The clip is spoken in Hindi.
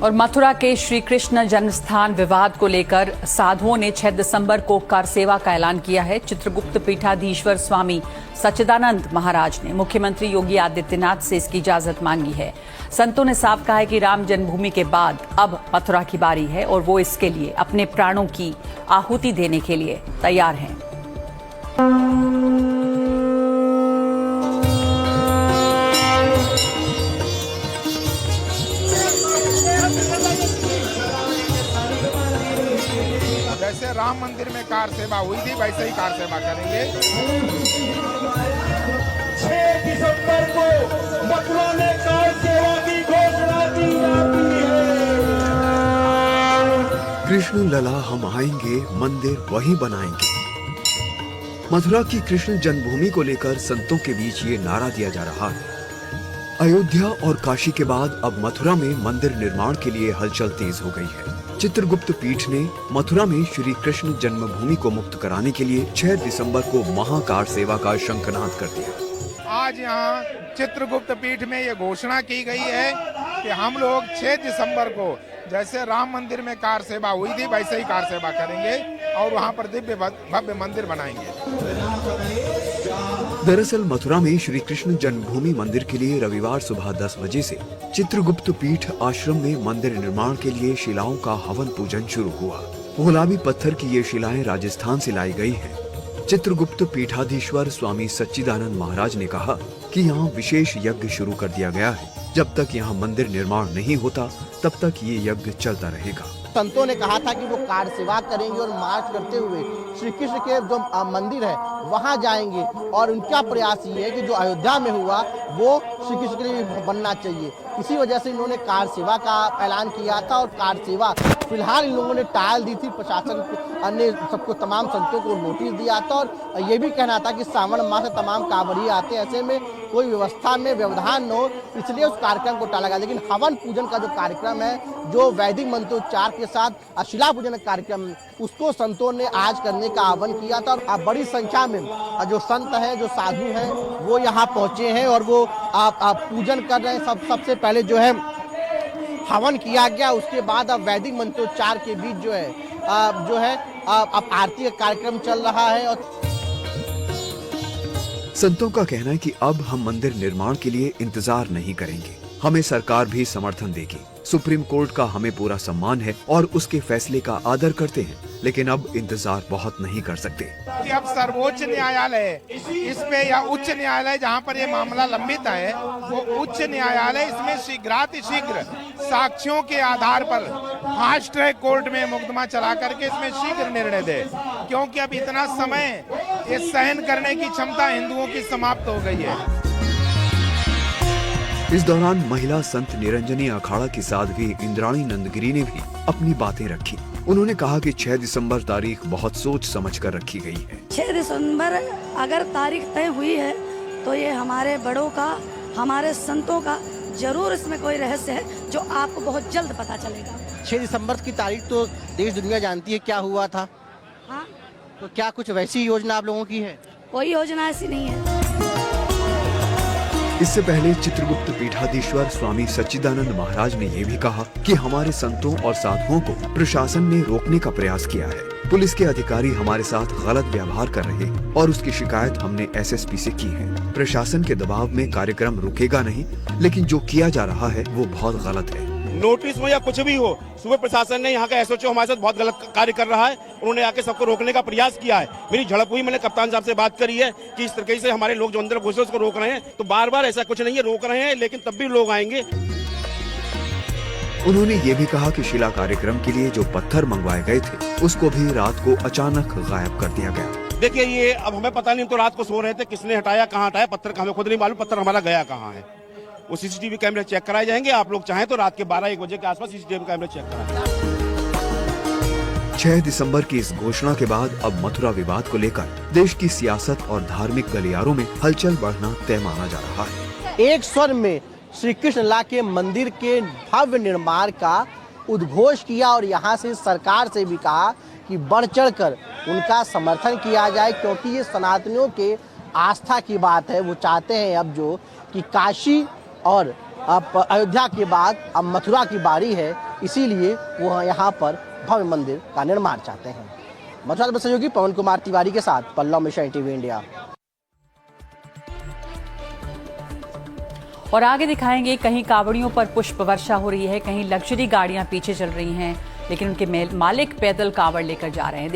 और मथुरा के श्री कृष्ण जन्मस्थान विवाद को लेकर साधुओं ने 6 दिसंबर को कार सेवा का ऐलान किया है। चित्रगुप्त पीठाधीश्वर स्वामी सच्चिदानंद महाराज ने मुख्यमंत्री योगी आदित्यनाथ से इसकी इजाजत मांगी है। संतों ने साफ कहा है कि राम जन्मभूमि के बाद अब मथुरा की बारी है और वो इसके लिए अपने प्राणों की आहुति देने के लिए तैयार हैं। जैसे राम मंदिर में कार सेवा हुई थी वैसे ही कार सेवा करेंगे। 6 दिसंबर को मथुरा में कार सेवा की घोषणा की जाती है। कृष्ण लला हम आएंगे, मंदिर वहीं बनाएंगे। मथुरा की कृष्ण जन्मभूमि को लेकर संतों के बीच ये नारा दिया जा रहा है। अयोध्या और काशी के बाद अब मथुरा में मंदिर निर्माण के लिए हलचल तेज हो गई है। चित्रगुप्त पीठ ने मथुरा में श्री कृष्ण जन्मभूमि को मुक्त कराने के लिए 6 दिसंबर को महाकार सेवा का शंखनाद कर दिया। आज यहाँ चित्रगुप्त पीठ में ये घोषणा की गई है कि हम लोग 6 दिसंबर को जैसे राम मंदिर में कार सेवा हुई थी वैसे ही कार सेवा करेंगे और वहाँ पर दिव्य भव्य मंदिर बनाएंगे। दरअसल मथुरा में श्री कृष्ण जन्मभूमि मंदिर के लिए रविवार सुबह 10 बजे से चित्रगुप्त पीठ आश्रम में मंदिर निर्माण के लिए शिलाओं का हवन पूजन शुरू हुआ। गुलाबी पत्थर की ये शिलाएं राजस्थान से लाई गई हैं। चित्रगुप्त पीठाधीश्वर स्वामी सच्चिदानंद महाराज ने कहा कि यहाँ विशेष यज्ञ शुरू कर दिया गया है। जब तक यहाँ मंदिर निर्माण नहीं होता तब तक ये यज्ञ चलता रहेगा। संतों ने कहा था कि वो कार सेवा करेंगे और मार्च करते हुए श्री कृष्ण के जो मंदिर है वहां जाएंगे और उनका प्रयास ये है कि जो अयोध्या में हुआ वो श्री कृष्ण के लिए बनना चाहिए। इसी वजह से इन्होंने कार सेवा का ऐलान किया था और कार सेवा फिलहाल इन लोगों ने टाल दी थी। प्रशासन ने सबको तमाम संतों को नोटिस दिया था और ये भी कहना था कि सावन माह से तमाम कांवड़िए आते हैं, ऐसे में कोई व्यवस्था में व्यवधान न हो, इसलिए उस कार्यक्रम को टाला गया। लेकिन हवन पूजन का जो कार्यक्रम है, जो वैदिक मंत्रोच्चार के साथ शिला पूजन कार्यक्रम, उसको संतों ने आज करने का आह्वान किया था और बड़ी संख्या में जो संत हैं, जो साधु हैं, वो यहाँ पहुंचे हैं और वो पूजन कर रहे हैं। सबसे पहले जो है हवन किया गया, उसके बाद अब वैदिक मंत्रोच्चार के बीच जो है अब आरती का कार्यक्रम चल रहा है। और संतों का कहना है कि अब हम मंदिर निर्माण के लिए इंतजार नहीं करेंगे, हमें सरकार भी समर्थन देगी। सुप्रीम कोर्ट का हमें पूरा सम्मान है और उसके फैसले का आदर करते हैं, लेकिन अब इंतजार बहुत नहीं कर सकते। कि अब सर्वोच्च न्यायालय इस पे या उच्च न्यायालय जहाँ पर ये मामला लंबित है, वो उच्च न्यायालय इसमें शीघ्र साक्ष्यों के आधार पर फास्ट ट्रैक कोर्ट में मुकदमा चला करके इसमें शीघ्र निर्णय दे, क्योंकि अब इतना समय ये सहन करने की क्षमता हिंदुओं की समाप्त हो गई है। इस दौरान महिला संत निरंजनी अखाड़ा की साध्वी इंद्राणी नंदगिरी ने भी अपनी बातें रखी। उन्होंने कहा कि 6 दिसंबर तारीख बहुत सोच समझ कर रखी गई है। 6 दिसंबर अगर तारीख तय हुई है तो ये हमारे बड़ों का, हमारे संतों का जरूर इसमें कोई रहस्य है जो आपको बहुत जल्द पता चलेगा। 6 दिसंबर की तारीख तो देश दुनिया जानती है क्या हुआ था। हाँ, तो क्या कुछ वैसी योजना आप लोगों की है? कोई योजना ऐसी नहीं है। इससे पहले चित्रगुप्त पीठाधीश्वर स्वामी सच्चिदानंद महाराज ने ये भी कहा कि हमारे संतों और साधुओं को प्रशासन ने रोकने का प्रयास किया है। पुलिस के अधिकारी हमारे साथ गलत व्यवहार कर रहे हैं और उसकी शिकायत हमने एसएसपी से की है। प्रशासन के दबाव में कार्यक्रम रुकेगा नहीं, लेकिन जो किया जा रहा है वो बहुत गलत है। नोटिस हो या कुछ भी हो, सुबह प्रशासन ने यहाँ का एसओचओ हमारे साथ बहुत गलत कार्य कर रहा है। उन्होंने आके सबको रोकने का प्रयास किया है। मेरी झड़प हुई, मैंने कप्तान साहब से बात करी है कि इस तरीके से हमारे लोग जो अंदर घुसे उसको रोक रहे हैं। तो बार बार ऐसा कुछ नहीं है, रोक रहे हैं, लेकिन तब भी लोग आएंगे। उन्होंने ये भी कहा कि शिला कार्यक्रम के लिए जो पत्थर मंगवाए गए थे उसको भी रात को अचानक गायब कर दिया गया। देखिए, ये अब हमें पता नहीं, तो रात को सो रहे थे, किसने हटाया, कहाँ हटाया पत्थर का हमें खुद नहीं मालूम। पत्थर हमारा गया कहाँ है, वो सीसीटीवी कैमरे चेक कराए जाएंगे। आप लोग चाहें तो रात के 12-1 बजे के आसपास सीसीटीवी कैमरे चेक कराएं। 6 दिसंबर की इस घोषणा के बाद अब मथुरा विवाद को लेकर देश की सियासत और धार्मिक गलियारों में हलचल बढ़ना तय माना जा रहा है। एक स्वर में श्री कृष्ण लला के मंदिर के भव्य निर्माण का उद्घोष किया और यहाँ से सरकार से भी कहा कि बढ़ चढ़कर उनका समर्थन किया जाए, क्योंकि ये सनातनियों के आस्था की बात है। वो चाहते हैं अब जो कि काशी और अब अयोध्या के बाद अब मथुरा की बारी है, इसीलिए वो यहाँ पर भव्य मंदिर का निर्माण चाहते हैं। मथुरा से सहयोगी पवन कुमार तिवारी के साथ पल्लव मिश्रा, टीवी इंडिया। और आगे दिखाएंगे, कहीं कावड़ियों पर पुष्प वर्षा हो रही है, कहीं लग्जरी गाड़ियां पीछे चल रही हैं, लेकिन उनके मालिक पैदल कावड़ लेकर जा रहे हैं।